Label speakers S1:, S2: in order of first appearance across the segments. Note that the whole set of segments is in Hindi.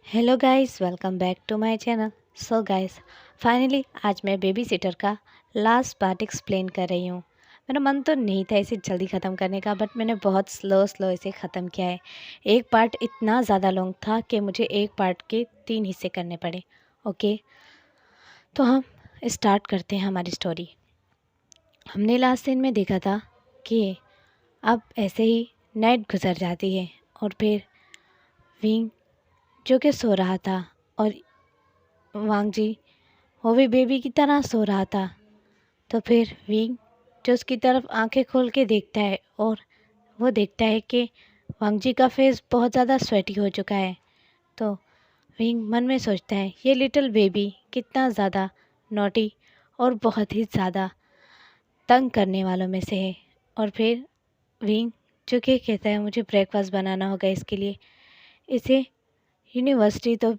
S1: Hello guys, welcome back to my channel. So guys, finally आज मैं बेबी सिटर का लास्ट पार्ट एक्सप्लेन कर रही हूँ। मेरा मन तो नहीं था इसे जल्दी ख़त्म करने का, बट मैंने बहुत स्लो इसे ख़त्म किया है। एक पार्ट इतना ज़्यादा लॉन्ग था कि मुझे एक पार्ट के 3 हिस्से करने पड़े। ओके, तो हम स्टार्ट करते हैं हमारी स्टोरी। हमने लास्ट सीन में देखा था कि अब ऐसे ही नाइट गुजर जाती है और फिर विंग जो कि सो रहा था और वांग जी वो भी बेबी की तरह सो रहा था। तो फिर विंग जो उसकी तरफ आंखें खोल के देखता है और वो देखता है कि वांग जी का फेस बहुत ज़्यादा स्वेटी हो चुका है। तो विंग मन में सोचता है ये लिटिल बेबी कितना ज़्यादा नॉटी और बहुत ही ज़्यादा तंग करने वालों में से है। और फिर विंग जो कि कहता है मुझे ब्रेकफास्ट बनाना होगा इसके लिए। इसे यूनिवर्सिटी तो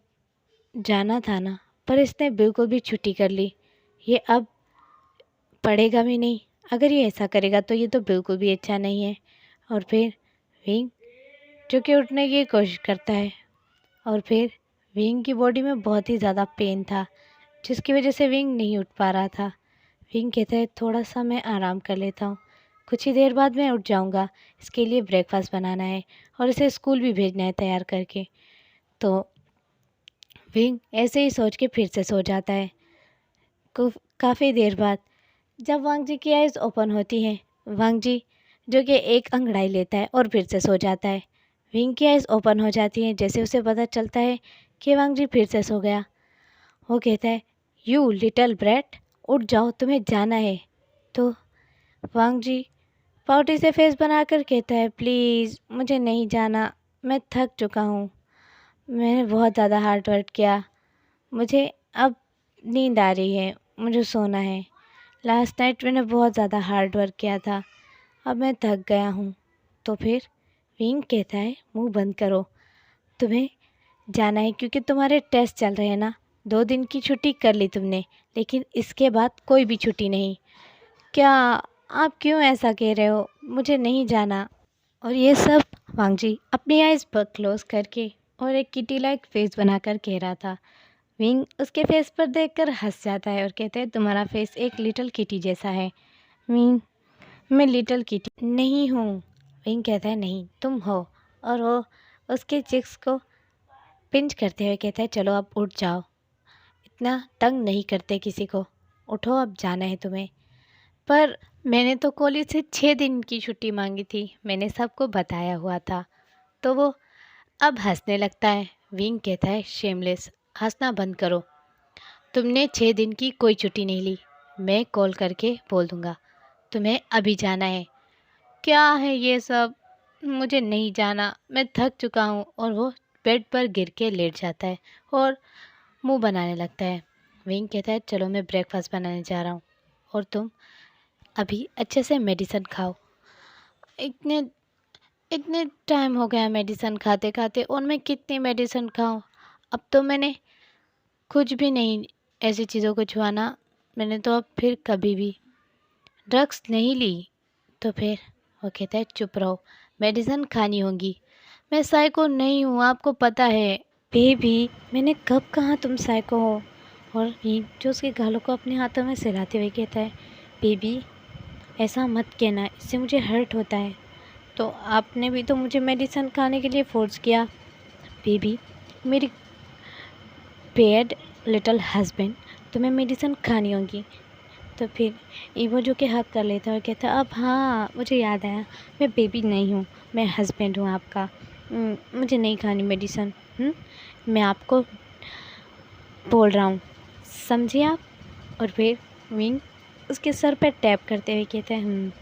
S1: जाना था ना, पर इसने बिल्कुल भी छुट्टी कर ली। ये अब पढ़ेगा भी नहीं। अगर ये ऐसा करेगा तो ये तो बिल्कुल भी अच्छा नहीं है। और फिर विंग जो कि उठने की कोशिश करता है और फिर विंग की बॉडी में बहुत ही ज़्यादा पेन था, जिसकी वजह से विंग नहीं उठ पा रहा था। विंग कहता है थोड़ा सा मैं आराम कर लेता हूँ, कुछ ही देर बाद मैं उठ जाऊँगा। इसके लिए ब्रेकफास्ट बनाना है और इसे स्कूल भी भेजना है तैयार करके। तो विंग ऐसे ही सोच के फिर से सो जाता है। काफ़ी देर बाद जब वांग जी की आइज़ ओपन होती हैं, वांग जी जो कि एक अंगड़ाई लेता है और फिर से सो जाता है। विंग की आइज़ ओपन हो जाती हैं जैसे उसे पता चलता है कि वांग जी फिर से सो गया। वो कहता है यू लिटिल ब्रैट, उठ जाओ, तुम्हें जाना है। तो वांग जी पाउटी से फेस बनाकर कहता है प्लीज़ मुझे नहीं जाना, मैं थक चुका हूँ, मैंने बहुत ज़्यादा हार्ड वर्क किया, मुझे अब नींद आ रही है, मुझे सोना है। लास्ट नाइट मैंने बहुत ज़्यादा हार्ड वर्क किया था, अब मैं थक गया हूँ। तो फिर विंग कहता है मुंह बंद करो, तुम्हें जाना है क्योंकि तुम्हारे टेस्ट चल रहे हैं ना। 2 दिन की छुट्टी कर ली तुमने, लेकिन इसके बाद कोई भी छुट्टी नहीं। क्या आप क्यों ऐसा कह रहे हो, मुझे नहीं जाना। और ये सब वांग जी अपनी आइज़ क्लोज करके और एक किटी लाइक फेस बनाकर कह रहा था। विंग उसके फेस पर देखकर हंस जाता है और कहता है तुम्हारा फेस एक लिटिल किटी जैसा है। विंग मैं लिटिल किटी नहीं हूँ। विंग कहता है नहीं तुम हो। और वो उसके चिक्स को पिंच करते हुए कहता है चलो अब उठ जाओ, इतना तंग नहीं करते किसी को, उठो अब जाना है तुम्हें। पर मैंने तो कॉलेज से 6 दिन की छुट्टी मांगी थी, मैंने सबको बताया हुआ था। तो वो अब हंसने लगता है। विंग कहता है शेमलेस, हंसना बंद करो, तुमने 6 दिन की कोई छुट्टी नहीं ली, मैं कॉल करके बोल दूँगा, तुम्हें अभी जाना है। क्या है ये सब, मुझे नहीं जाना, मैं थक चुका हूँ। और वो बेड पर गिर के लेट जाता है और मुंह बनाने लगता है। विंग कहता है चलो मैं ब्रेकफास्ट बनाने जा रहा हूँ और तुम अभी अच्छे से मेडिसिन खाओ। इतने इतने टाइम हो गया मेडिसिन खाते खाते, और मैं कितनी मेडिसिन खाऊं। अब तो मैंने कुछ भी नहीं ऐसी चीज़ों को छुआना, मैंने तो अब फिर कभी भी ड्रग्स नहीं ली। तो फिर वो कहता है चुप रहो, मेडिसिन खानी होगी, मैं साइको नहीं हूँ, आपको पता है। बेबी मैंने कब कहा तुम साइको हो। और ये जो उसके गालों को अपने हाथों में सहलाते हुए कहता है बेबी ऐसा मत कहना, इससे मुझे हर्ट होता है। तो आपने भी तो मुझे मेडिसिन खाने के लिए फोर्स किया। बेबी मेरी पेड लिटिल हस्बैंड, तुम्हें मेडिसिन खानी होगी। तो फिर ईवो जो कि हक कर लेता है और कहता है अब हाँ मुझे याद आया, मैं बेबी नहीं हूँ, मैं हस्बैंड हूँ आपका। मुझे नहीं खानी मेडिसिन। मैं आपको बोल रहा हूँ, समझिए आप। और फिर विंग उसके सर पर टैप करते हुए कहते हैं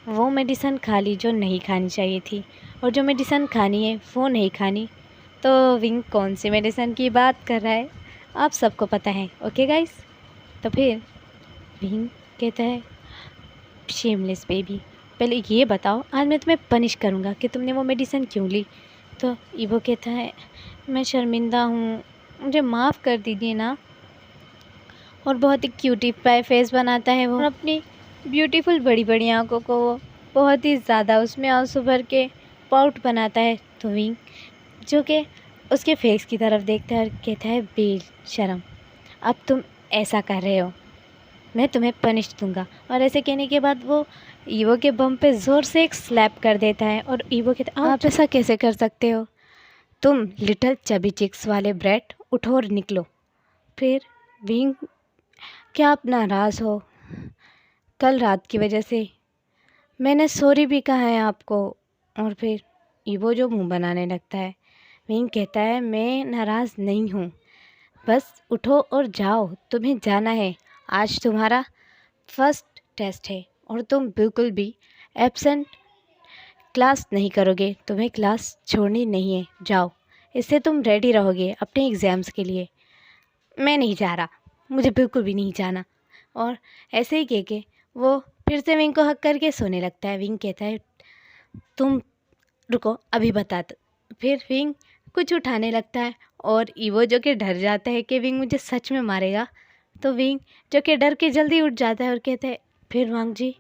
S1: वो मेडिसिन खा ली जो नहीं खानी चाहिए थी, और जो मेडिसिन खानी है वो नहीं खानी। तो विंग कौन सी मेडिसिन की बात कर रहा है आप सबको पता है। ओके गाइस, तो फिर विंग कहता है शेमलेस बेबी, पहले ये बताओ आज मैं तुम्हें पनिश करूँगा कि तुमने वो मेडिसिन क्यों ली। तो ईवो कहता है मैं शर्मिंदा हूँ, मुझे माफ़ कर दीजिए ना। और बहुत ही क्यूटी पाई फेस बनाता है वो, और अपनी ब्यूटीफुल बड़ी बड़ी आँखों को वो बहुत ही ज़्यादा उसमें आंसू भर के पाउट बनाता है। तो विंग जो कि उसके फेस की तरफ देखता है और कहता है बेशरम, अब तुम ऐसा कर रहे हो, मैं तुम्हें पनिश दूंगा। और ऐसे कहने के बाद वो ईवो के बम पे ज़ोर से एक स्लैप कर देता है और ईवो कहता है आप ऐसा कैसे कर सकते हो, तुम लिटिल चबी चिक्स वाले ब्रेड, उठो और निकलो। फिर विंग, क्या आप नाराज़ हो? कल रात की वजह से मैंने सॉरी भी कहा है आपको। और फिर ईवो जो मुंह बनाने लगता है, विंग कहता है मैं नाराज़ नहीं हूँ, बस उठो और जाओ, तुम्हें जाना है, आज तुम्हारा फर्स्ट टेस्ट है और तुम बिल्कुल भी एब्सेंट क्लास नहीं करोगे, तुम्हें क्लास छोड़नी नहीं है, जाओ, इससे तुम रेडी रहोगे अपने एग्ज़ाम्स के लिए। मैं नहीं जा रहा, मुझे बिल्कुल भी नहीं जाना। और ऐसे ही कह के वो फिर से विंग को हक करके सोने लगता है। विंग कहता है तुम रुको, अभी बताता। फिर विंग कुछ उठाने लगता है और ईवो जो कि डर जाता है कि विंग मुझे सच में मारेगा, तो विंग जो कि डर के जल्दी उठ जाता है और कहता है फिर वांग जी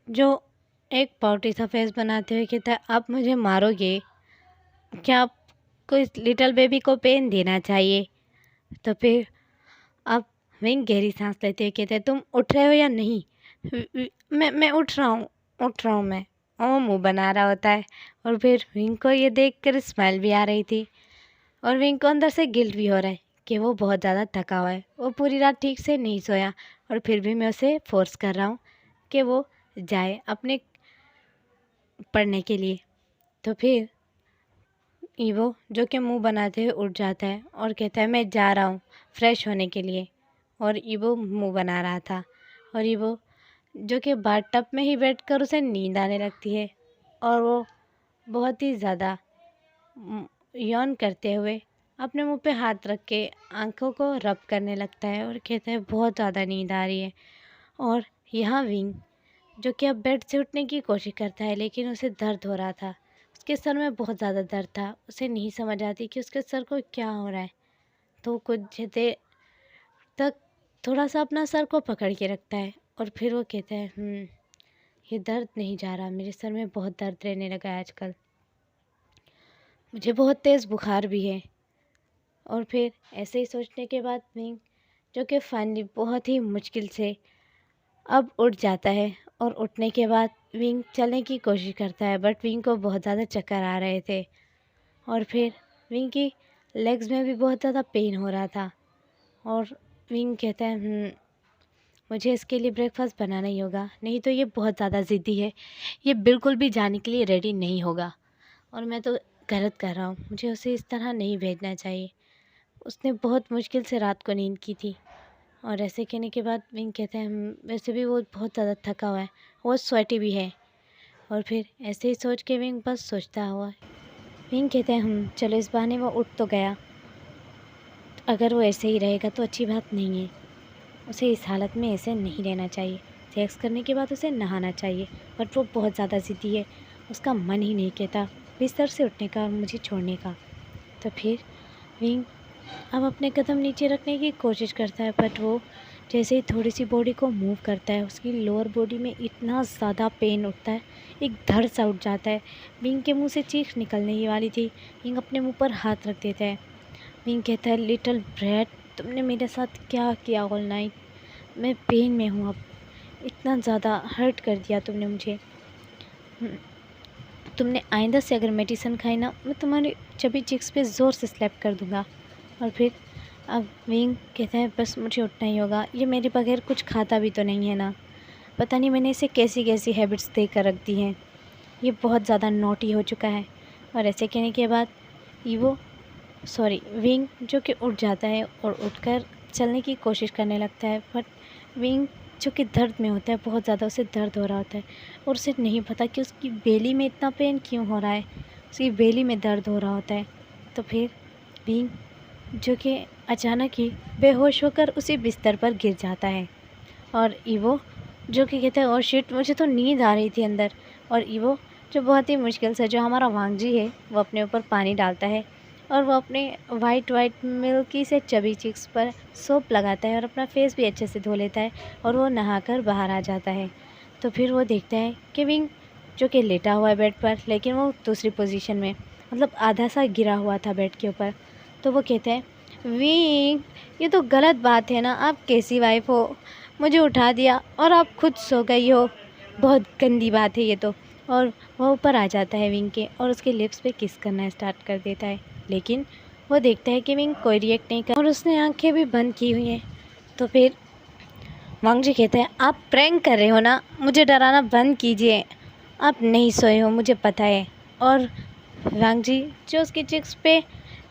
S1: जो एक पाउटी सा फेस बनाते हुए कहता है आप मुझे मारोगे क्या, आपको इस लिटिल बेबी को पेन देना चाहिए। तो फिर अब विंग गहरी सांस लेते हुए कहते हैं तुम उठ रहे हो या नहीं? मैं उठ रहा हूँ मैं। और मुंह बना रहा होता है और फिर विंग को ये देखकर स्माइल भी आ रही थी और विंग को अंदर से गिल्ट भी हो रहा है कि वो बहुत ज़्यादा थका हुआ है, वो पूरी रात ठीक से नहीं सोया और फिर भी मैं उसे फोर्स कर रहा हूँ कि वो जाए अपने पढ़ने के लिए। तो फिर ईवो जो कि मुंह बनाते हुए उठ जाता है और कहता है मैं जा रहा हूँ फ्रेश होने के लिए। और ईवो मुंह बना रहा था और ईवो जो कि बाथटब में ही बैठकर उसे नींद आने लगती है और वो बहुत ही ज़्यादा यौन करते हुए अपने मुंह पे हाथ रख के आंखों को रब करने लगता है और कहता है बहुत ज़्यादा नींद आ रही है। और यहाँ विंग जो कि अब बेड से उठने की कोशिश करता है लेकिन उसे दर्द हो रहा था, उसके सर में बहुत ज़्यादा दर्द था, उसे नहीं समझ आती कि उसके सर को क्या हो रहा है। तो कुछ देर तक थोड़ा सा अपना सर को पकड़ के रखता है और फिर वो कहता है ये दर्द नहीं जा रहा, मेरे सर में बहुत दर्द रहने लगा है आजकल, मुझे बहुत तेज़ बुखार भी है। और फिर ऐसे ही सोचने के बाद विंग जो कि फाइनली बहुत ही मुश्किल से अब उठ जाता है और उठने के बाद विंग चलने की कोशिश करता है बट विंग को बहुत ज़्यादा चक्कर आ रहे थे और फिर विंग की लेग्स में भी बहुत ज़्यादा पेन हो रहा था। और विंग कहता है मुझे इसके लिए ब्रेकफास्ट बनाना ही होगा, नहीं तो ये बहुत ज़्यादा ज़िद्दी है, ये बिल्कुल भी जाने के लिए रेडी नहीं होगा और मैं तो गलत कर रहा हूँ, मुझे उसे इस तरह नहीं भेजना चाहिए, उसने बहुत मुश्किल से रात को नींद की थी। और ऐसे कहने के बाद विंग कहते हैं वैसे भी वो बहुत ज़्यादा थका हुआ है, वो स्वेटी भी है। और फिर ऐसे ही सोच के विंग बस सोचता हुआ, विंग कहते हैं चलो इस बहाने वो उठ तो गया, अगर वो ऐसे ही रहेगा तो अच्छी बात नहीं है, उसे इस हालत में ऐसे नहीं रहना चाहिए, सेक्स करने के बाद उसे नहाना चाहिए। बट वो बहुत ज़्यादा ज़िद्दी है, उसका मन ही नहीं कहता बिस्तर से उठने का और मुझे छोड़ने का। तो फिर विंग अब अपने कदम नीचे रखने की कोशिश करता है बट वो जैसे ही थोड़ी सी बॉडी को मूव करता है उसकी लोअर बॉडी में इतना ज़्यादा पेन उठता है, एक धड़ सा उठ जाता है। विंग के मुंह से चीख निकलने ही वाली थी, विंग अपने मुंह पर हाथ रख देता है। विंग कहता है लिटिल ब्रेड, तुमने मेरे साथ क्या किया ऑल नाइट, मैं पेन में हूँ, अब इतना ज़्यादा हर्ट कर दिया तुमने मुझे, तुमने आइंदा से अगर मेडिसिन खाई ना मैं तुम्हारे चबी चिक्स पे ज़ोर से स्लैप कर दूँगा। और फिर अब विंग कहता है बस मुझे उठना ही होगा, ये मेरे बगैर कुछ खाता भी तो नहीं है ना, पता नहीं मैंने इसे कैसी कैसी हैबिट्स दे कर रख दी हैं, ये बहुत ज़्यादा नॉटी हो चुका है। और ऐसे कहने के बाद विंग जो कि उठ जाता है और उठकर चलने की कोशिश करने लगता है बट विंग जो कि दर्द में होता है, बहुत ज़्यादा उसे दर्द हो रहा होता है और उसे नहीं पता कि उसकी बेली में इतना पेन क्यों हो रहा है, उसकी बेली में दर्द हो रहा होता है। तो फिर विंग जो कि अचानक ही बेहोश होकर उसी बिस्तर पर गिर जाता है और ईवो जो कि कहता है और शिट, मुझे तो नींद आ रही थी अंदर। और ईवो जो बहुत ही मुश्किल से, जो हमारा वांगजी है, वो अपने ऊपर पानी डालता है और वो अपने वाइट मिल्की से चबी चिक्स पर सोप लगाता है और अपना फेस भी अच्छे से धो लेता है और वो नहाकर बाहर आ जाता है। तो फिर वो देखता है कि विंग जो कि लेटा हुआ है बेड पर, लेकिन वो दूसरी पोजीशन में, मतलब आधा सा गिरा हुआ था बेड के ऊपर। तो वो कहता है, विंग ये तो गलत बात है ना, आप कैसी वाइफ हो, मुझे उठा दिया और आप खुद सो गई हो, बहुत गंदी बात है ये तो। और वो ऊपर आ जाता है विंग के और उसके लिप्स पे किस करना स्टार्ट कर देता है, लेकिन वो देखता है कि विंग कोई रिएक्ट नहीं कर और उसने आंखें भी बंद की हुई हैं। तो फिर वांग जी कहते हैं, आप प्रैंक कर रहे हो ना, मुझे डराना बंद कीजिए, आप नहीं सोए हो मुझे पता है। और वांग जी जो उसकी चिक्स पे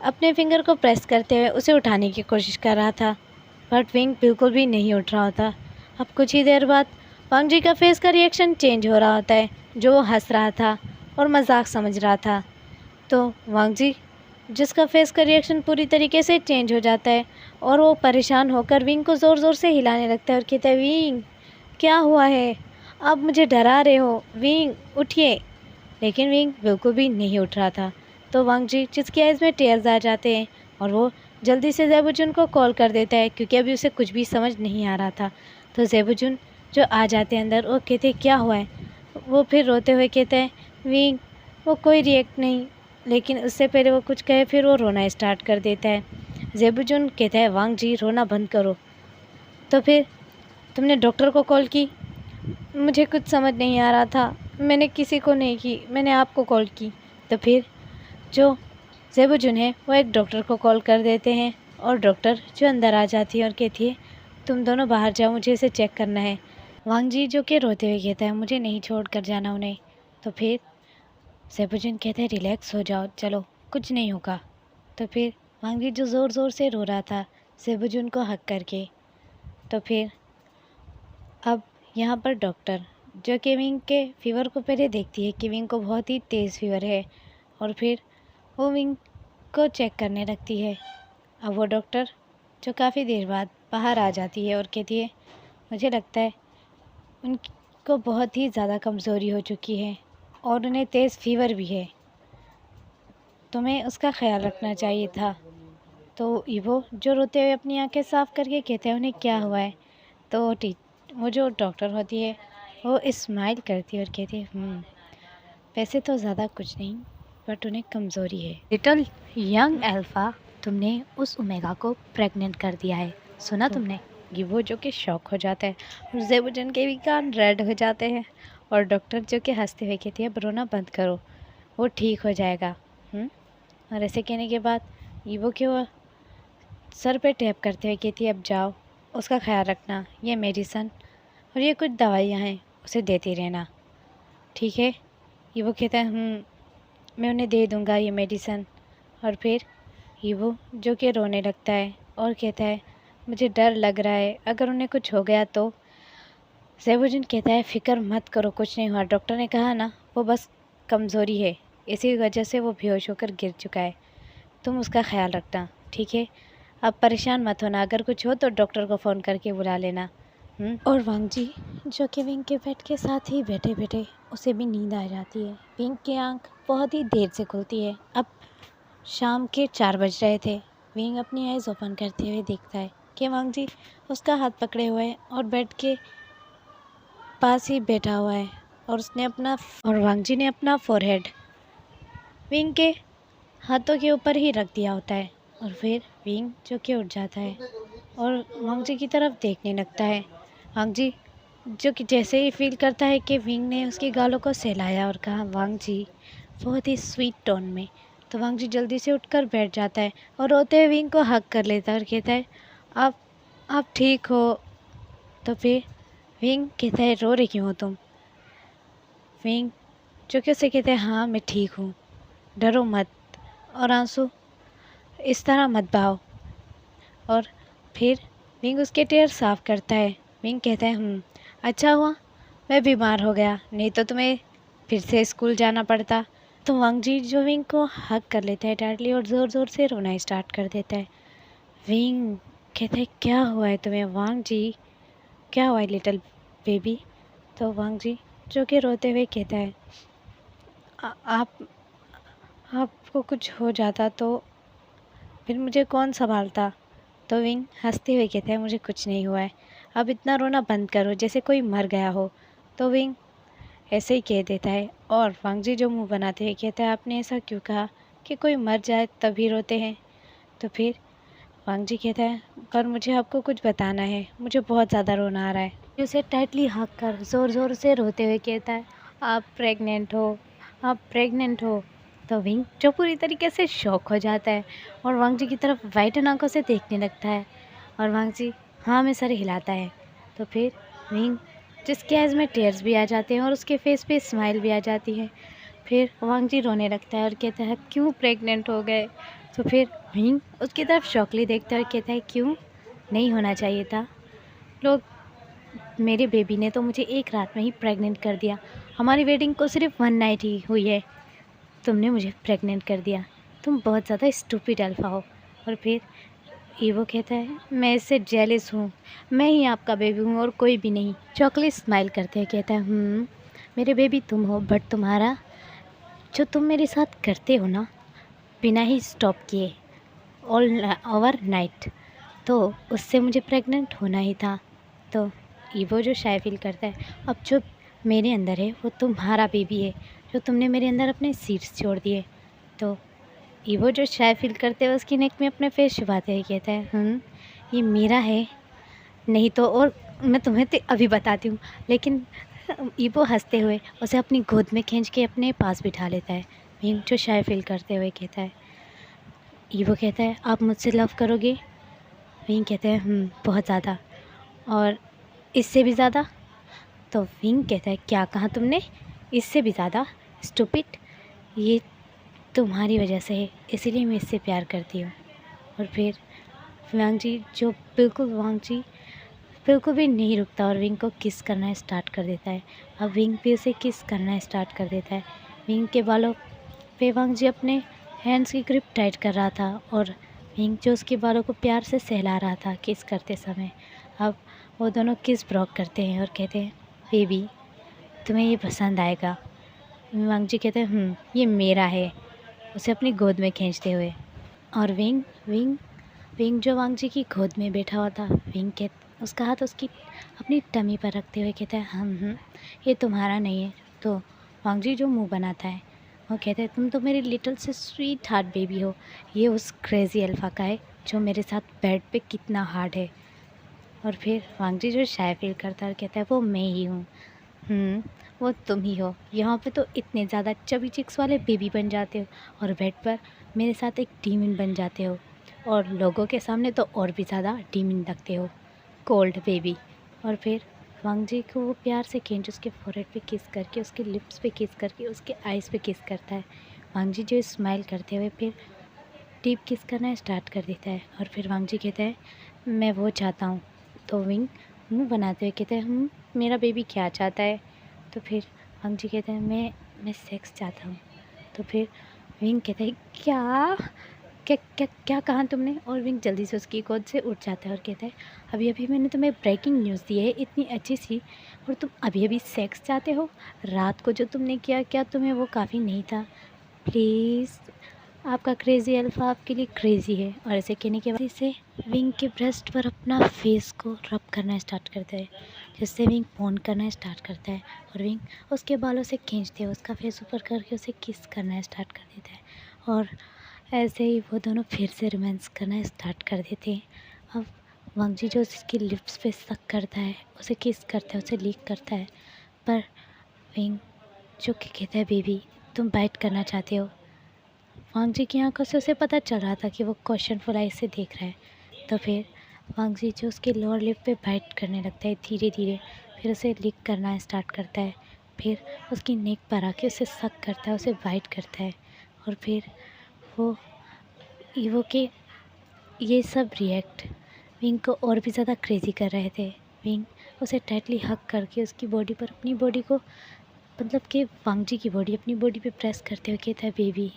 S1: अपने फिंगर को प्रेस करते हुए उसे उठाने की कोशिश कर रहा था, बट विंग बिल्कुल भी नहीं उठ रहा होता। अब कुछ ही देर बाद वांग जी का फेस का रिएक्शन चेंज हो रहा होता है, जो वो हंस रहा था और मजाक समझ रहा था। तो वांग जी जिसका फेस का रिएक्शन पूरी तरीके से चेंज हो जाता है और वो परेशान होकर विंग को ज़ोर ज़ोर से हिलाने लगता है और कहता है, विंग क्या हुआ है, आप मुझे डरा रहे हो, विंग उठिए। लेकिन विंग बिल्कुल भी नहीं उठ रहा था। तो वांग जी जिसकी आइज़ में टेयर्स आ जाते हैं और वो जल्दी से ज़ेबुजुन को कॉल कर देता है, क्योंकि अभी उसे कुछ भी समझ नहीं आ रहा था। तो ज़ेबुजुन जो आ जाते हैं अंदर, वो कहते क्या हुआ है। वो फिर रोते हुए कहते हैं, विंग वो कोई रिएक्ट नहीं। लेकिन उससे पहले वो कुछ कहे फिर वो रोना स्टार्ट कर देता है। ज़ेबुजुन कहता है, वांग जी रोना बंद करो। तो फिर तुमने डॉक्टर को कॉल की? मुझे कुछ समझ नहीं आ रहा था, मैंने किसी को नहीं की, मैंने आपको कॉल की। तो फिर जो ज़ेबुजुन है वो एक डॉक्टर को कॉल कर देते हैं और डॉक्टर जो अंदर आ जाती है और कहती है, तुम दोनों बाहर जाओ, मुझे इसे चेक करना है। वांग जी जो कि रोते हुए कहता है, मुझे नहीं छोड़ कर जाना उन्हें। तो फिर ज़ेबुजुन कहता है, रिलैक्स हो जाओ, चलो कुछ नहीं होगा। तो फिर वांग जी जो ज़ोर ज़ोर से रो रहा था ज़ेबुजुन को हक करके। तो फिर अब यहाँ पर डॉक्टर जो कि विंग के फीवर को पहले देखती है कि विंग को बहुत ही तेज़ फीवर है, और फिर वो विंग को चेक करने लगती है। अब वो डॉक्टर जो काफ़ी देर बाद बाहर आ जाती है और कहती है, मुझे लगता है उनको बहुत ही ज़्यादा कमज़ोरी हो चुकी है और उन्हें तेज़ फीवर भी है, तुम्हें उसका ख्याल रखना चाहिए था। तो ईवो जो रोते हुए अपनी आंखें साफ़ करके कहते हैं, उन्हें क्या हुआ है। तो वो जो डॉक्टर होती है वो स्माइल करती है और कहती है, वैसे तो ज़्यादा कुछ नहीं, बट उन्हें कमज़ोरी है। लिटिल यंग अल्फ़ा, तुमने उस ओमेगा को प्रेग्नेंट कर दिया है, सुना तुमने? वो जो कि शॉक हो जाता है और ज़ेबुजुन के भी कान रेड हो जाते हैं। और डॉक्टर जो कि हंसते हुए कहती है, अब रोना बंद करो, वो ठीक हो जाएगा। और ऐसे कहने के बाद ईवो के वो सर पे टैप करते हुए कहती है, अब जाओ, उसका ख्याल रखना, ये मेडिसन और ये कुछ दवाइयाँ हैं, उसे देती रहना, ठीक है। ईवो कहता है, मैं उन्हें दे दूँगा ये मेडिसन। और फिर ईवो जो कि रोने लगता है और कहता है, मुझे डर लग रहा है, अगर उन्हें कुछ हो गया तो। ज़ेबुजुन कहता है, फ़िक्र मत करो, कुछ नहीं हुआ, डॉक्टर ने कहा ना वो बस कमज़ोरी है, इसी वजह से वो बेहोश होकर गिर चुका है, तुम उसका ख्याल रखना, ठीक है। अब परेशान मत होना, अगर कुछ हो तो डॉक्टर को फ़ोन करके बुला लेना। और वांग जी जो कि विंग के बेड के साथ ही बैठे बैठे उसे भी नींद आ जाती है। विंग की आंख बहुत ही देर से खुलती है। अब शाम के 4 बज रहे थे। विंग अपनी आइज़ ओपन करते हुए देखता है कि वांग जी उसका हाथ पकड़े हुए हैं और बेड के पास ही बैठा हुआ है, और वांग जी ने अपना फोरहेड विंग के हाथों के ऊपर ही रख दिया होता है। और फिर विंग जो कि उठ जाता है और वांग जी की तरफ देखने लगता है। वांग जी जो कि जैसे ही फील करता है कि विंग ने उसके गालों को सहलाया और कहा, वांग जी, बहुत ही स्वीट टोन में, तो वांग जी जल्दी से उठकर बैठ जाता है और रोते हुए विंग को हग कर लेता है और कहता है, आप ठीक हो। तो फिर विंग कहता है, रो रही क्यों हो तुम? विंग जो कि उसे कहता है, हाँ मैं ठीक हूँ, डरो मत और आंसू इस तरह मत बहाओ। और फिर विंग उसके टेयर साफ़ करता है। विंग कहता है, अच्छा हुआ मैं बीमार हो गया, नहीं तो तुम्हें फिर से स्कूल जाना पड़ता। तो वांग जी जो विंग को हग कर लेता है टाइटली और ज़ोर ज़ोर से रोना स्टार्ट कर देता है। विंग कहता है, क्या हुआ है तुम्हें वांग जी, क्या हुआ है लिटिल बेबी? तो वांग जी जो कि रोते हुए कहता है, आप आपको कुछ हो जाता तो फिर मुझे कौन संभालता? तो विंग हंसते हुए कहता है, मुझे कुछ नहीं हुआ है, अब इतना रोना बंद करो जैसे कोई मर गया हो। तो विंग ऐसे ही कह देता है और वांग जी जो मुंह बनाते हुए कहता है, आपने ऐसा क्यों कहा कि कोई मर जाए तभी रोते हैं? तो फिर वांग जी कहता है, पर मुझे आपको कुछ बताना है, मुझे बहुत ज़्यादा रोना आ रहा है। उसे टाइटली हक कर ज़ोर ज़ोर से रोते हुए कहता है, आप प्रेग्नेंट हो, आप प्रेग्नेंट हो। तो विंग जो पूरी तरीके से शॉक हो जाता है और वांग जी की तरफ वाइटन आंखों से देखने लगता है और वांग जी हाँ में सर हिलाता है। तो फिर विंग जिसके आइज़ में टीयर्स भी आ जाते हैं और उसके फेस पे स्माइल भी आ जाती है। फिर वांग जी रोने लगता है और कहता है, क्यों प्रेग्नेंट हो गए। तो फिर विंग उसकी तरफ शॉकली देखता है और कहता है, क्यों नहीं होना चाहिए था, लोग मेरे बेबी ने तो मुझे एक रात में ही प्रेग्नेंट कर दिया, हमारी वेडिंग को सिर्फ 1 नाइट ही हुई है, तुमने मुझे प्रेग्नेंट कर दिया, तुम बहुत ज़्यादा स्टूपिड अल्फा हो। और फिर ईवो कहता है, मैं इससे जेलिस हूँ, मैं ही आपका बेबी हूँ और कोई भी नहीं। चॉकलेट स्माइल करते हैं कहता है, मेरे बेबी तुम हो, बट तुम्हारा जो तुम मेरे साथ करते हो ना बिना ही स्टॉप किए ऑल ओवर नाइट, तो उससे मुझे प्रेग्नेंट होना ही था। तो ईवो जो शाय फील करता है, अब जो मेरे अंदर है वो तुम्हारा बेबी है, जो तुमने मेरे अंदर अपने सीड्स छोड़ दिए। तो ईवो जो शाय फील करते हैं उसकी नेक में अपने फेस छुपाते ही कहता है, ये मेरा है, नहीं तो और मैं तुम्हें तो अभी बताती हूँ। लेकिन ईवो हंसते हुए उसे अपनी गोद में खींच के अपने पास बिठा लेता है। भीम जो शाय फील करते हुए कहता है, ईवो कहता है, आप मुझसे लव करोगे। विंग कहते हैं, बहुत ज़्यादा, और इससे भी ज़्यादा। तो विंग कहता है, क्या कहा तुमने, इससे भी ज़्यादा, स्टूपिड, ये तुम्हारी वजह से है, इसीलिए मैं इससे प्यार करती हूँ। और फिर वांग जी वांग जी बिल्कुल भी नहीं रुकता और विंग को किस करना स्टार्ट कर देता है। अब विंग भी उसे किस करना स्टार्ट कर देता है। विंग के बालों पे वांग जी अपने हैंड्स की ग्रिप टाइट कर रहा था और विंग जो उसके बालों को प्यार से सहला रहा था किस करते समय। अब वो दोनों किस ब्रॉक करते हैं और कहते हैं, बेबी तुम्हें ये पसंद आएगा। वांग जी कहते हैं, ये मेरा है, उसे अपनी गोद में खींचते हुए। और विंग विंग विंग जो वांग जी की गोद में बैठा हुआ था, विंग के उसका हाथ उसकी अपनी टमी पर रखते हुए कहता है, ये तुम्हारा नहीं है। तो वांग जी जो मुंह बनाता है वो कहते हैं, तुम तो मेरी लिटिल से स्वीट हार्ट बेबी हो, ये उस क्रेज़ी अल्फ़ा का है जो मेरे साथ बेड पे कितना हार्ड है। और फिर वांग जी जो शाय फील करता है और कहता है, वो मैं ही हूँ, वो तुम ही हो, यहाँ पे तो इतने ज़्यादा चबी चिक्स वाले बेबी बन जाते हो और बेड पर मेरे साथ एक डीमन बन जाते हो, और लोगों के सामने तो और भी ज़्यादा डीमन लगते हो, कोल्ड बेबी। और फिर वांग जी को वो प्यार से खींच उसके फोरहेड पे किस करके, उसके लिप्स पे किस करके, उसके आइज़ पे किस करता है। वांग जी जो स्माइल करते हुए फिर डीप किस करना स्टार्ट कर देता है। और फिर वांग जी कहता है, मैं वो चाहता हूँ। तो विंग मुँह बनाते हुए कहते हैं, मेरा बेबी क्या चाहता है। तो फिर वांग जी कहते हैं, मैं सेक्स चाहता हूँ। तो फिर विंग कहता है, क्या क्या क्या क्या कहा तुमने। और विंग जल्दी से उसकी गोद से उठ जाता है और कहता है, अभी अभी मैंने तुम्हें ब्रेकिंग न्यूज़ दी है इतनी अच्छी सी, और तुम अभी अभी सेक्स चाहते हो। रात को जो तुमने किया, क्या तुम्हें वो काफ़ी नहीं था। प्लीज़, आपका क्रेज़ी अल्फ़ा आपके लिए क्रेज़ी है। और ऐसे कहने के बाद इसे विंग के ब्रेस्ट पर अपना फेस को रब करना स्टार्ट करता है, जिससे विंग फोन करना स्टार्ट करता है। और विंग उसके बालों से खींचते हैं, उसका फेस ऊपर करके उसे किस करना स्टार्ट कर देता है। और ऐसे ही वो दोनों फिर से रोमांस करना स्टार्ट कर देते हैं। अब वांग जी जो उसके लिप्स पे सक करता है, उसे किस करता है, उसे लीक करता है, पर विंग जो कि कहता है, बेबी तुम बाइट करना चाहते हो। वांग जी की आंखों से उसे पता चल रहा था कि वो क्वेश्चनफुल आई से देख रहा है। तो फिर वांग जी जो उसके लोअर लिप पे बाइट करने लगता है धीरे धीरे, फिर उसे लिक करना स्टार्ट करता है, फिर उसकी नेक पर आके उसे सक करता है, उसे बाइट करता है। और फिर वो ईवो के ये सब रिएक्ट विंग को और भी ज़्यादा क्रेज़ी कर रहे थे। विंग उसे टाइटली हक करके उसकी बॉडी पर अपनी बॉडी को, मतलब कि वांग जी की बॉडी अपनी बॉडी पे प्रेस करते हुए कहता है, बेबी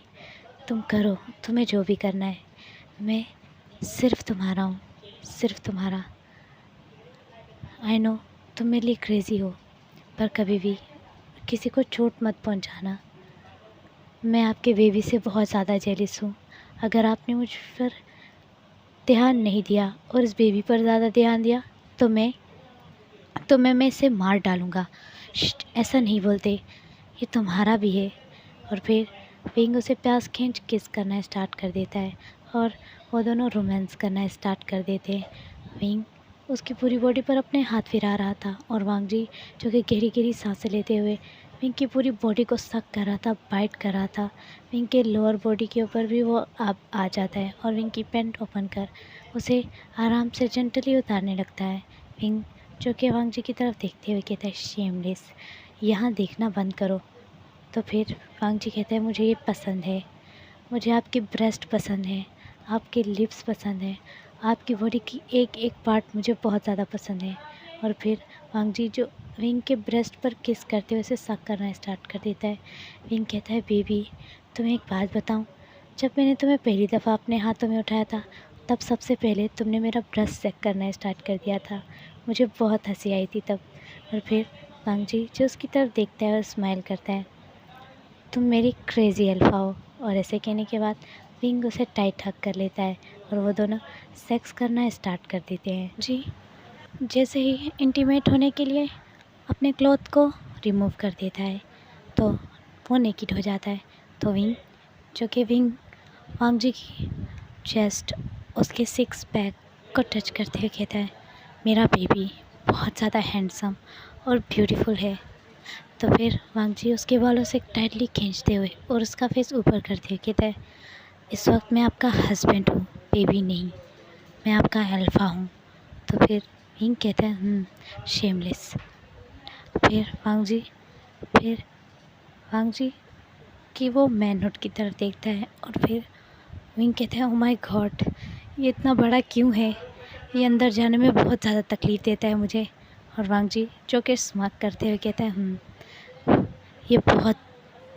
S1: तुम करो, तुम्हें जो भी करना है, मैं सिर्फ तुम्हारा हूँ, सिर्फ तुम्हारा। आई नो तुम मेरे लिए क्रेज़ी हो, पर कभी भी किसी को चोट मत पहुँचाना। मैं आपके बेबी से बहुत ज़्यादा जेलिस हूँ। अगर आपने मुझ पर ध्यान नहीं दिया और इस बेबी पर ज़्यादा ध्यान दिया तो मैं इसे मार डालूँगा। ऐसा नहीं बोलते, ये तुम्हारा भी है। और फिर विंग उसे प्यास खींच किस करना स्टार्ट कर देता है और वो दोनों रोमांस करना स्टार्ट कर देते हैं। विंग उसकी पूरी बॉडी पर अपने हाथ फिरा रहा था और वांग जी जो कि गहरी गहरी सांसें लेते हुए विंग की पूरी बॉडी को सक कर रहा था, बाइट कर रहा था। विंग के लोअर बॉडी के ऊपर भी वो अब आ जाता है और विंग की पैंट ओपन कर उसे आराम से जेंटली उतारने लगता है। विंग जो कि वांग जी की तरफ देखते हुए कहता है, शेमलेस, यहाँ देखना बंद करो। तो फिर वांग जी कहते हैं, मुझे ये पसंद है, मुझे आपकी ब्रेस्ट पसंद है, आपके लिप्स पसंद है, आपकी बॉडी की एक एक पार्ट मुझे बहुत ज़्यादा पसंद है। और फिर वांग जी जो विंग के ब्रेस्ट पर किस करते हुए उसे सक करना स्टार्ट कर देता है। विंग कहता है, बेबी तुम्हें एक बात बताऊं, जब मैंने तुम्हें पहली दफ़ा अपने हाथों में उठाया था तब सबसे पहले तुमने मेरा ब्रेस्ट सेक करना स्टार्ट कर दिया था। मुझे बहुत हंसी आई थी तब। और फिर वांग जी जो उसकी तरफ देखता है और स्माइल करता है, तुम मेरी क्रेज़ी अल्फ़ा हो। और ऐसे कहने के बाद विंग उसे टाइट हग कर लेता है और वो दोनों सेक्स करना स्टार्ट कर देते हैं। जी जैसे ही इंटीमेट होने के लिए अपने क्लॉथ को रिमूव कर देता है तो वो नेकिड हो जाता है। तो विंग जो कि विंग वांग जी की चेस्ट, उसके सिक्स पैक को टच करते हुए कहता है, मेरा बेबी बहुत ज़्यादा हैंडसम और ब्यूटीफुल है। तो फिर वांग जी उसके बालों से टाइटली खींचते हुए और उसका फेस ऊपर करते हुए कहता है, इस वक्त मैं आपका हस्बैंड हूँ, बेबी नहीं, मैं आपका अल्फ़ा हूँ। तो फिर विंग कहता है, शेमलेस। फिर वांग जी कि वो मैनहुड की तरफ देखता है और फिर विंग कहते हैं, ओ माय गॉड, ये इतना बड़ा क्यों है, ये अंदर जाने में बहुत ज़्यादा तकलीफ़ देता है मुझे। और वांग जी जो कि स्मार्ट करते हुए कहता है, ये बहुत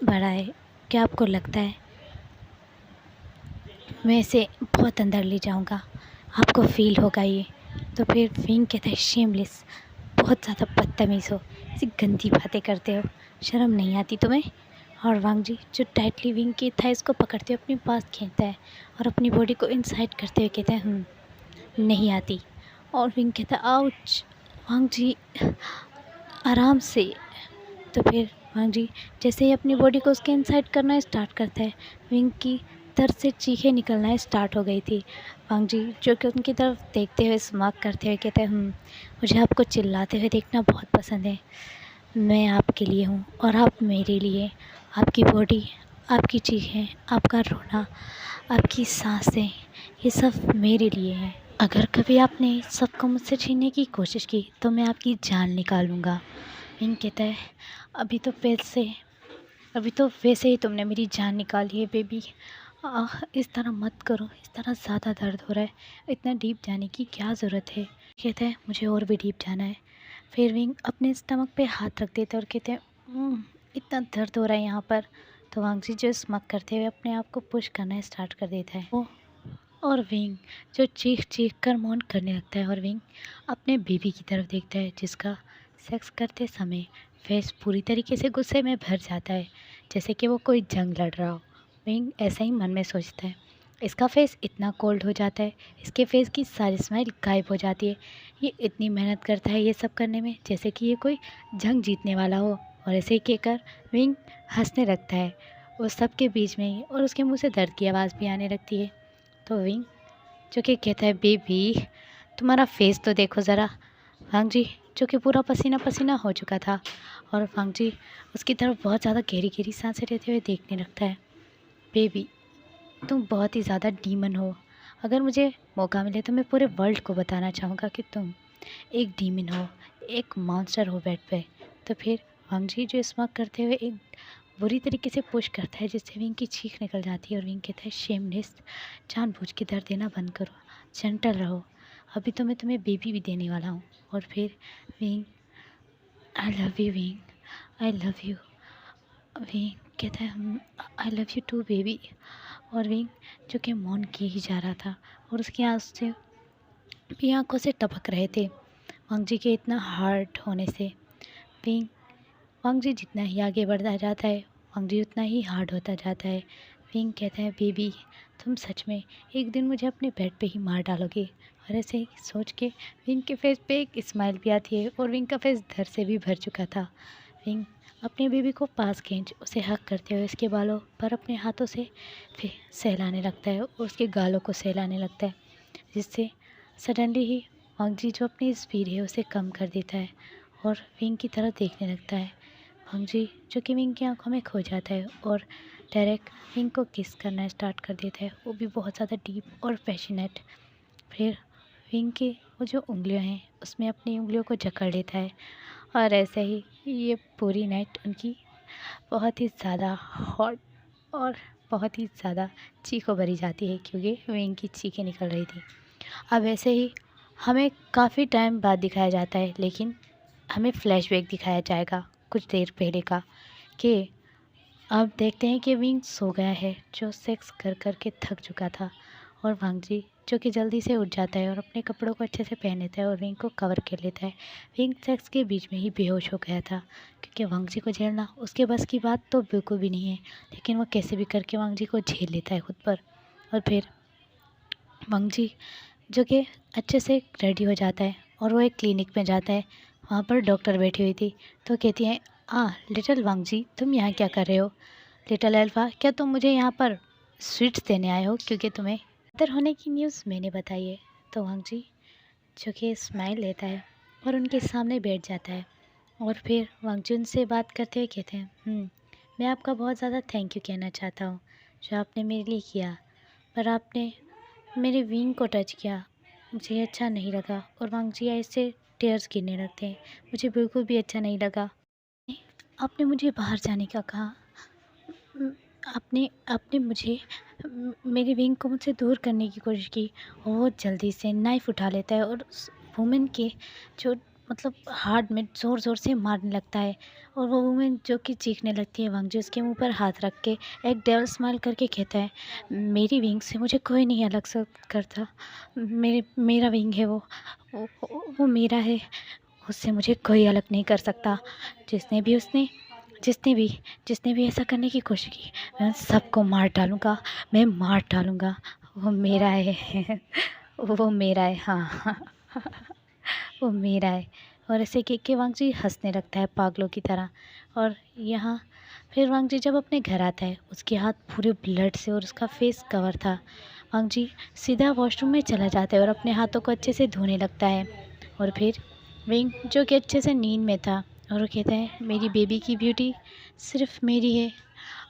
S1: बड़ा है, क्या आपको लगता है मैं इसे बहुत अंदर ले जाऊंगा, आपको फील होगा ये। तो फिर विंग कहता है, शेमलेस, बहुत ज़्यादा बदतमीज़ हो, ऐसी गंदी बातें करते हो, शर्म नहीं आती तुम्हें। और वांग जी जो टाइटली विंग की थाइस को पकड़ते हुए अपने पास खींचता है और अपनी बॉडी को इनसाइड करते हुए कहता है, नहीं आती। और विंग कहता है, आउच। वांग जी आराम से। तो फिर वांग जी जैसे ही अपनी बॉडी को उसके इनसाइड करना स्टार्ट करता है, विंग की दर्द से चीखें निकलना स्टार्ट हो गई थी। वांग जी जो कि उनकी तरफ देखते हुए स्मार्ट करते हुए कहते हैं, मुझे आपको चिल्लाते हुए देखना बहुत पसंद है, मैं आपके लिए हूँ और आप मेरे लिए। आपकी बॉडी, आपकी चीखें, आपका रोना, आपकी सांसें, ये सब मेरे लिए हैं। अगर कभी आपने सबको मुझसे छीनने की कोशिश की तो मैं आपकी जान निकालूंगा। विंग कहता है, अभी तो अभी तो वैसे ही तुमने मेरी जान निकाली है बेबी, इस तरह मत करो, इस तरह ज़्यादा दर्द हो रहा है, इतना डीप जाने की क्या ज़रूरत है। कहता है, मुझे और भी डीप जाना है। फिर विंग अपने स्टमक पे हाथ रख देते हैं और कहते हैं, इतना दर्द हो रहा है यहाँ पर। तो वांग जी जो स्मक करते हुए अपने आप को पुश करना स्टार्ट कर देता है वो। और विंग जो चीख चीख कर मौन करने लगता है और विंग अपने बेबी की तरफ देखता है जिसका सेक्स करते समय फेस पूरी तरीके से गुस्से में भर जाता है, जैसे कि वो कोई जंग लड़ रहा हो। विंग ऐसा ही मन में सोचता है, इसका फेस इतना कोल्ड हो जाता है, इसके फेस की सारी स्माइल गायब हो जाती है, ये इतनी मेहनत करता है ये सब करने में जैसे कि ये कोई जंग जीतने वाला हो। और ऐसे ही कहकर विंग हंसने लगता है उस सब के बीच में ही, और उसके मुंह से दर्द की आवाज़ भी आने लगती है। तो विंग जो कि कहता है, बेबी तुम्हारा फेस तो देखो ज़रा। वांग जी जो कि पूरा पसीना पसीना हो चुका था और वांग जी उसकी तरफ बहुत ज़्यादा गहरी गहरी सांसें लेते हुए देखने लगता है, बेबी तुम बहुत ही ज़्यादा डीमन हो, अगर मुझे मौका मिले तो मैं पूरे वर्ल्ड को बताना चाहूँगा कि तुम एक डीमन हो, एक मॉन्स्टर हो बेड पे। तो फिर वांग जी जो स्मोक करते हुए एक बुरी तरीके से पुश करता है जिससे विंग की चीख निकल जाती है और विंग कहता है, शेमलेस, जानबूझ के दर्द देना बंद करो, जेंटल रहो, अभी तो मैं तुम्हें बेबी भी देने वाला हूँ। और फिर Wing, I love you Wing, I love you. Wing कहता है, I love you too baby. और विंग जो कि मौन किए ही जा रहा था और उसकी आंसू भी आंखों से टपक रहे थे वांग जी के इतना हार्ड होने से। विंग वांग जी जितना ही आगे बढ़ता जाता है वांग जी उतना ही हार्ड होता जाता है। विंग कहता है, बेबी तुम सच में एक दिन मुझे अपने बेड पे ही मार डालोगे। और ऐसे ही सोच के विंग के फेस पे एक स्माइल भी आती है और विंग का फेस दर्द से भी भर चुका था। विंग अपने बेबी को पास खींच उसे हक करते हुए उसके बालों पर अपने हाथों से फिर सहलाने लगता है और उसके गालों को सहलाने लगता है, जिससे सडनली ही वांगजी जो अपनी स्पीड है उसे कम कर देता है और विंग की तरफ देखने लगता है। वांगजी जो कि विंग की आंखों में खो जाता है और डायरेक्ट विंग को किस करना स्टार्ट कर देता है, वो भी बहुत ज़्यादा डीप और पैशनेट। फिर विंग की वो जो उंगलियां हैं उसमें अपनी उंगलियों को जकड़ लेता है और ऐसे ही ये पूरी नाइट उनकी बहुत ही ज़्यादा हॉट और बहुत ही ज़्यादा चीखों भरी जाती है, क्योंकि विंग की चीखें निकल रही थी। अब ऐसे ही हमें काफ़ी टाइम बाद दिखाया जाता है, लेकिन हमें फ्लैशबैक दिखाया जाएगा कुछ देर पहले का, कि अब देखते हैं कि विंग सो गया है, जो सेक्स कर कर के थक चुका था। और वांगजी जो कि जल्दी से उठ जाता है और अपने कपड़ों को अच्छे से पहन लेता है और विंग को कवर कर लेता है। विंग सेक्स के बीच में ही बेहोश हो गया था, क्योंकि वांगजी को झेलना उसके बस की बात तो बिल्कुल भी नहीं है, लेकिन वो कैसे भी करके वांगजी को झेल लेता है खुद पर। और फिर वांगजी जो कि अच्छे से रेडी हो जाता है और वो एक क्लिनिक में जाता है। वहाँ पर डॉक्टर बैठी हुई थी, तो कहती हैं, लिटिल वांगजी तुम यहाँ क्या कर रहे हो? लिटिल अल्फ़ा क्या तुम मुझे यहाँ पर स्वीट्स देने आए हो, क्योंकि तुम्हें बेहतर होने की न्यूज़ मैंने बताई है? तो वांगजी जो कि स्माइल लेता है और उनके सामने बैठ जाता है। और फिर वांगजी उनसे बात करते हुए कहते हैं, मैं आपका बहुत ज़्यादा थैंक यू कहना चाहता हूँ जो आपने मेरे लिए किया, पर आपने मेरे विंग को टच किया, मुझे अच्छा नहीं लगा। और वांगजी ऐसे टीयर्स गिरने लगते हैं, मुझे बिल्कुल भी अच्छा नहीं लगा। आपने मुझे बाहर जाने का कहा, उम, आपने आपने मुझे मेरे विंग को मुझसे दूर करने की कोशिश की। और वो जल्दी से नाइफ़ उठा लेता है और उस वुमेन के जो मतलब हार्ट में ज़ोर-ज़ोर से मारने लगता है। और वो वुमेन जो कि चीखने लगती है, वांगजी उसके मुँह पर हाथ रख के एक डेविल स्माइल करके कहता है, मेरी विंग से मुझे कोई नहीं अलग करता। मेरा विंग है वो मेरा है, उससे मुझे कोई अलग नहीं कर सकता। जिसने भी उसने जिसने भी जिसने भी ऐसा करने की कोशिश की, मैं उन सबको मार डालूँगा, मैं मार डालूँगा। वो मेरा है वो मेरा है, हाँ वो मेरा है। और ऐसे कह के वांगजी हँसने लगता है पागलों की तरह। और यहाँ फिर वांगजी जब अपने घर आता है, उसके हाथ पूरे ब्लड से और उसका फेस कवर था। वांगजी सीधा वॉशरूम में चला जाता है और अपने हाथों को अच्छे से धोने लगता है। और फिर विंग जो कि अच्छे से नींद में था, और वो कहता है, मेरी बेबी की ब्यूटी सिर्फ मेरी है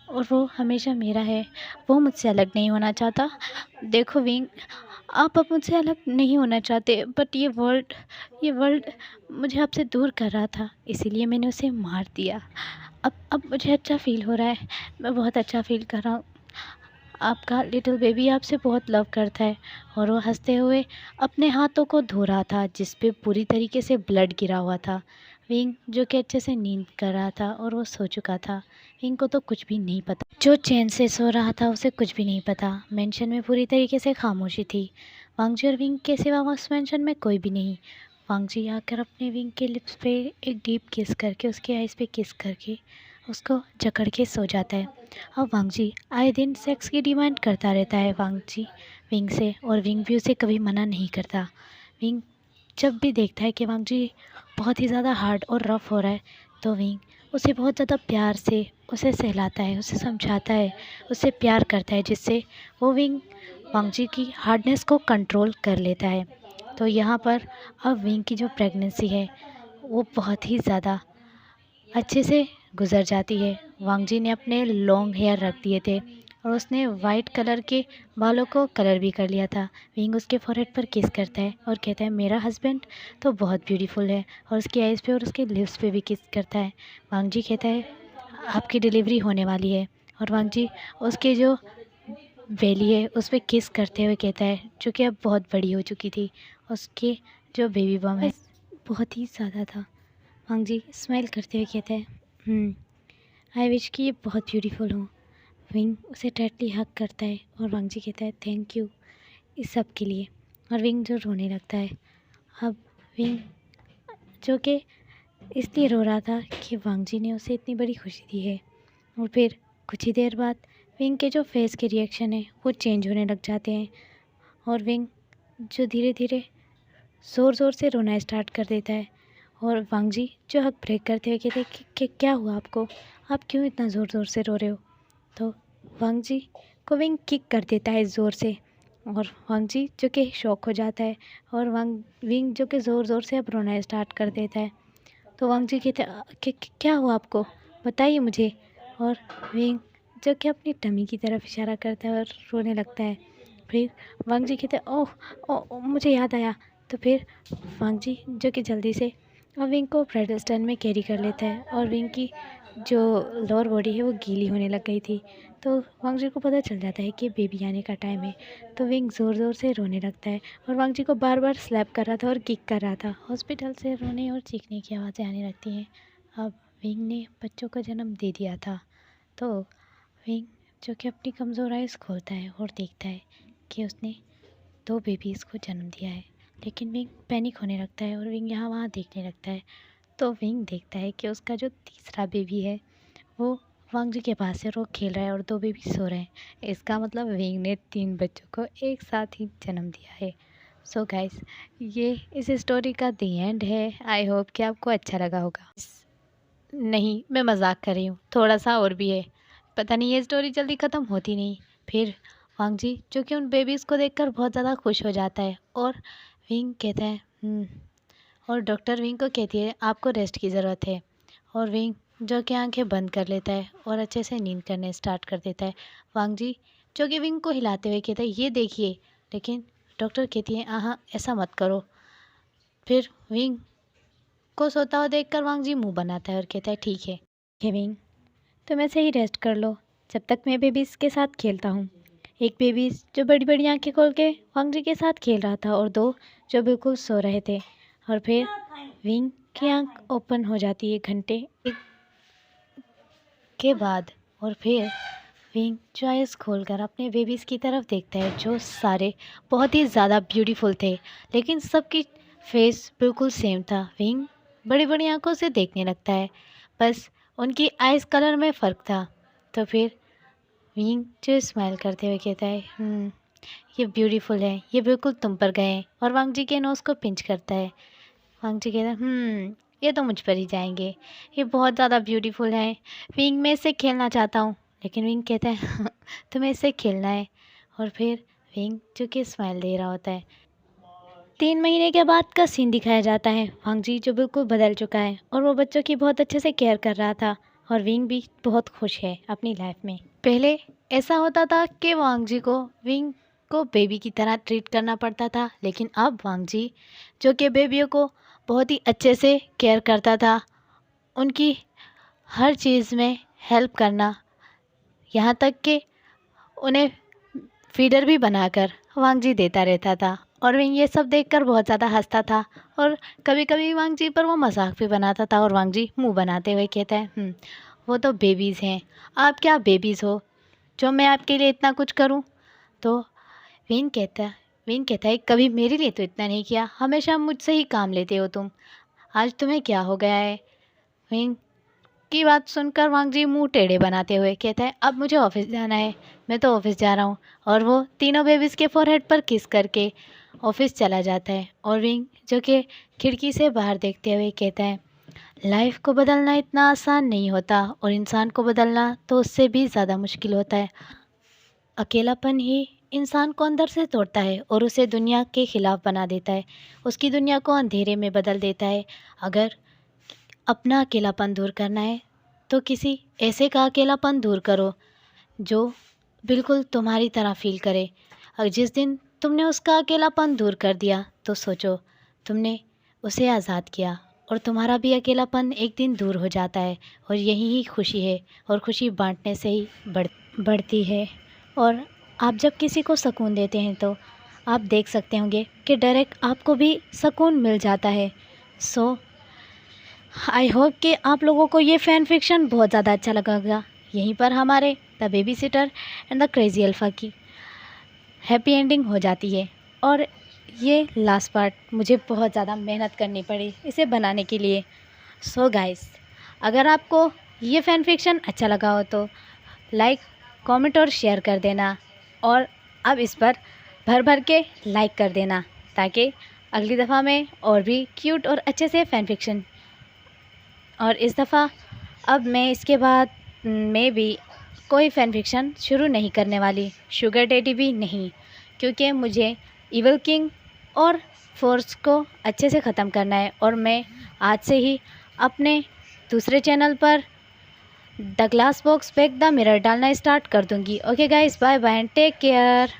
S1: और वो हमेशा मेरा है, वो मुझसे अलग नहीं होना चाहता। देखो विंग, आप अब मुझसे अलग नहीं होना चाहते, बट ये वर्ल्ड मुझे आपसे दूर कर रहा था, इसीलिए मैंने उसे मार दिया। अब मुझे अच्छा फ़ील हो रहा है, मैं बहुत अच्छा फ़ील कर रहा हूँ। आपका लिटिल बेबी आपसे बहुत लव करता है। और वो हंसते हुए अपने हाथों को धो रहा था, जिस पे पूरी तरीके से ब्लड गिरा हुआ था। विंग जो कि अच्छे से नींद कर रहा था और वो सो चुका था। विंग को तो कुछ भी नहीं पता, जो चैन से सो रहा था उसे कुछ भी नहीं पता। मेंशन में पूरी तरीके से खामोशी थी। वांगजी और विंग के सिवा उस मेंशन में कोई भी नहीं। वांगजी आकर अपने विंग के लिप्स पे एक डीप किस करके, उसके आइज़ पे किस करके उसको जकड़ के सो जाता है। अब वांगजी आए दिन सेक्स की डिमांड करता रहता है वांगजी विंग से, और विंग भी उसे कभी मना नहीं करता। विंग जब भी देखता है कि वांगजी बहुत ही ज़्यादा हार्ड और रफ़ हो रहा है, तो विंग उसे बहुत ज़्यादा प्यार से उसे सहलाता है, उसे समझाता है, उससे प्यार करता है, जिससे वो विंग वांगजी की हार्डनेस को कंट्रोल कर लेता है। तो यहाँ पर अब विंग की जो प्रेगनेंसी है वो बहुत ही ज़्यादा अच्छे से गुज़र जाती है। वांगजी ने अपने लॉन्ग हेयर रख दिए थे और उसने वाइट कलर के बालों को कलर भी कर लिया था। विंग उसके फॉरहेड पर किस करता है और कहता है, मेरा हस्बैंड तो बहुत ब्यूटीफुल है, और उसके आइज़ पे और उसके लिप्स पे भी किस करता है। वांगजी कहता है, आपकी डिलीवरी होने वाली है। और वांगजी उसके जो बेली है उस पे किस करते हुए कहता है, जो कि अब बहुत बड़ी हो चुकी थी, उसके जो बेबी बम है बहुत ही ज़्यादा था। वांगजी स्माइल करते हुए कहता है, आई विश कि ये बहुत ब्यूटीफुल हो। विंग उसे टाइटली हग करता है और वांगजी कहता है, थैंक यू इस सब के लिए। और विंग जो रोने लगता है। अब विंग जो कि इसलिए रो रहा था कि वांगजी ने उसे इतनी बड़ी खुशी दी है। और फिर कुछ ही देर बाद विंग के जो फेस के रिएक्शन है वो चेंज होने लग जाते हैं, और विंग जो धीरे धीरे ज़ोर ज़ोर से रोना स्टार्ट कर देता है। और वांग जी जो हक ब्रेक करते हुए कहते कि क्या हुआ आपको, आप क्यों इतना ज़ोर ज़ोर से रो रहे हो। तो वांग जी को विंग किक कर देता है ज़ोर से, और वांग जी जो कि शॉक हो जाता है, और विंग जो कि ज़ोर ज़ोर से अब रोना स्टार्ट कर देता है। तो वांग जी कहते क्या हुआ आपको, बताइए मुझे। और विंग जो कि अपनी टमी की तरफ इशारा करता है और रोने लगता है। फिर वांग जी कहते ओह ओह मुझे याद आया। तो फिर वांग जी जो कि जल्दी से विंग को ब्राइडल स्टैंड में कैरी कर लेता है, और विंग की जो लोअर बॉडी है वो गीली होने लग गई थी। तो वांग जी को पता चल जाता है कि बेबी आने का टाइम है। तो विंग ज़ोर ज़ोर से रोने लगता है, और वांग जी को बार बार स्लैप कर रहा था और किक कर रहा था। हॉस्पिटल से रोने और चीखने की आवाज़ें आने लगती हैं। अब विंग ने बच्चों को जन्म दे दिया था। तो विंग जो कि अपनी कमज़ोर आइज़ खोलता है और देखता है कि उसने 2 बेबीज़ को जन्म दिया है। लेकिन विंग पैनिक होने लगता है और विंग यहाँ वहाँ देखने लगता है। तो विंग देखता है कि उसका जो तीसरा बेबी है वो वांग जी के पास है और वो खेल रहा है, और 2 बेबी सो रहे हैं। इसका मतलब विंग ने 3 बच्चों को एक साथ ही जन्म दिया है। सो गाइस, ये इस स्टोरी का द एंड है। आई होप कि आपको अच्छा लगा होगा। नहीं, मैं मजाक कर रही हूँ, थोड़ा सा और भी है। पता नहीं ये स्टोरी जल्दी ख़त्म होती नहीं। फिर वांग जी जो कि उन बेबीज़ को देखकर बहुत ज़्यादा खुश हो जाता है, और विंग कहता है और डॉक्टर विंग को कहती है आपको रेस्ट की ज़रूरत है। और विंग जो कि आंखें बंद कर लेता है और अच्छे से नींद करने स्टार्ट कर देता है। वांग जी जो कि विंग को हिलाते हुए कहता है ये देखिए, लेकिन डॉक्टर कहती है हाँ ऐसा मत करो। फिर विंग को सोता हुआ देखकर वांग जी मुंह बनाता है और कहता है ठीक है। विंग तुम ऐसे ही रेस्ट कर लो जब तक मैं बेबीज़ के साथ खेलता हूँ। एक बेबीज़ जो बड़ी बड़ी आंखें खोल के वांग जी के साथ खेल रहा था, और 2 जो बिल्कुल सो रहे थे। और फिर विंग की आंख ओपन हो जाती है घंटे के बाद, और फिर विंग जो आइज़ खोलकर अपने बेबीज़ की तरफ देखता है जो सारे बहुत ही ज़्यादा ब्यूटीफुल थे, लेकिन सबकी फेस बिल्कुल सेम था। विंग बड़ी बड़ी आंखों से देखने लगता है, बस उनकी आइज़ कलर में फ़र्क था। तो फिर विंग जो स्माइल करते हुए कहता है ये ब्यूटीफुल है, ये बिल्कुल तुम पर गए हैं, और वांग जी के नोज़ को पिंच करता है। वांग जी कहता है ये तो मुझ पर ही जाएंगे, ये बहुत ज़्यादा ब्यूटीफुल है। विंग मैं इससे खेलना चाहता हूँ। लेकिन विंग कहता है तुम्हें इससे खेलना है। और फिर विंग जो कि स्माइल दे रहा होता है। 3 महीने के बाद का सीन दिखाया जाता है। वांग जी जो बिल्कुल बदल चुका है, और वो बच्चों की बहुत अच्छे से केयर कर रहा था, और विंग भी बहुत खुश है अपनी लाइफ में। पहले ऐसा होता था कि वांग जी को विंग को बेबी की तरह ट्रीट करना पड़ता था, लेकिन अब वांग जी जो कि बेबियों को बहुत ही अच्छे से केयर करता था, उनकी हर चीज़ में हेल्प करना, यहाँ तक कि उन्हें फीडर भी बनाकर वांग जी देता रहता था। और विंग ये सब देखकर बहुत ज़्यादा हंसता था, और कभी कभी वांग जी पर वो मजाक भी बनाता था। और वांग जी मुंह बनाते हुए कहता है वो तो बेबीज़ हैं, आप क्या बेबीज़ हो जो मैं आपके लिए इतना कुछ करूं। तो विंग कहता विंग कहता है कभी मेरे लिए तो इतना नहीं किया, हमेशा मुझसे ही काम लेते हो तुम, आज तुम्हें क्या हो गया है। विंग की बात सुनकर वांग जी मुंह टेढ़े बनाते हुए कहता है अब मुझे ऑफिस जाना है, मैं तो ऑफिस जा रहा हूँ। और वो तीनों बेबीज़ के फोरहेड पर किस करके ऑफिस चला जाता है। और विंग जो कि खिड़की से बाहर देखते हुए कहता है लाइफ को बदलना इतना आसान नहीं होता, और इंसान को बदलना तो उससे भी ज़्यादा मुश्किल होता है। अकेलापन ही इंसान को अंदर से तोड़ता है और उसे दुनिया के खिलाफ बना देता है, उसकी दुनिया को अंधेरे में बदल देता है। अगर अपना अकेलापन दूर करना है तो किसी ऐसे का अकेलापन दूर करो जो बिल्कुल तुम्हारी तरह फील करे। और जिस दिन तुमने उसका अकेलापन दूर कर दिया तो सोचो तुमने उसे आज़ाद किया, और तुम्हारा भी अकेलापन एक दिन दूर हो जाता है। और यही ही खुशी है, और खुशी बांटने से ही बढ़ती है। और आप जब किसी को सुकून देते हैं तो आप देख सकते होंगे कि डायरेक्ट आपको भी सुकून मिल जाता है। सो आई होप कि आप लोगों को ये फ़ैन फिक्शन बहुत ज़्यादा अच्छा लगा होगा। यहीं पर हमारे the baby sitter and the crazy alpha की हैप्पी एंडिंग हो जाती है। और ये लास्ट पार्ट मुझे बहुत ज़्यादा मेहनत करनी पड़ी इसे बनाने के लिए। सो गाइस, अगर आपको ये फ़ैन फिक्शन अच्छा लगा हो तो लाइक, कमेंट और शेयर कर देना, और अब इस पर भर भर के लाइक कर देना, ताकि अगली दफ़ा मैं और भी क्यूट और अच्छे से फ़ैन फिक्शन, और इस दफ़ा अब मैं इसके बाद मैं भी कोई फ़ैन फिक्शन शुरू नहीं करने वाली, शुगर डैडी भी नहीं, क्योंकि मुझे इविल किंग और फोर्स को अच्छे से ख़त्म करना है। और मैं आज से ही अपने दूसरे चैनल पर the glass box back the mirror डालना स्टार्ट कर दूँगी। Okay guys, bye bye and take care.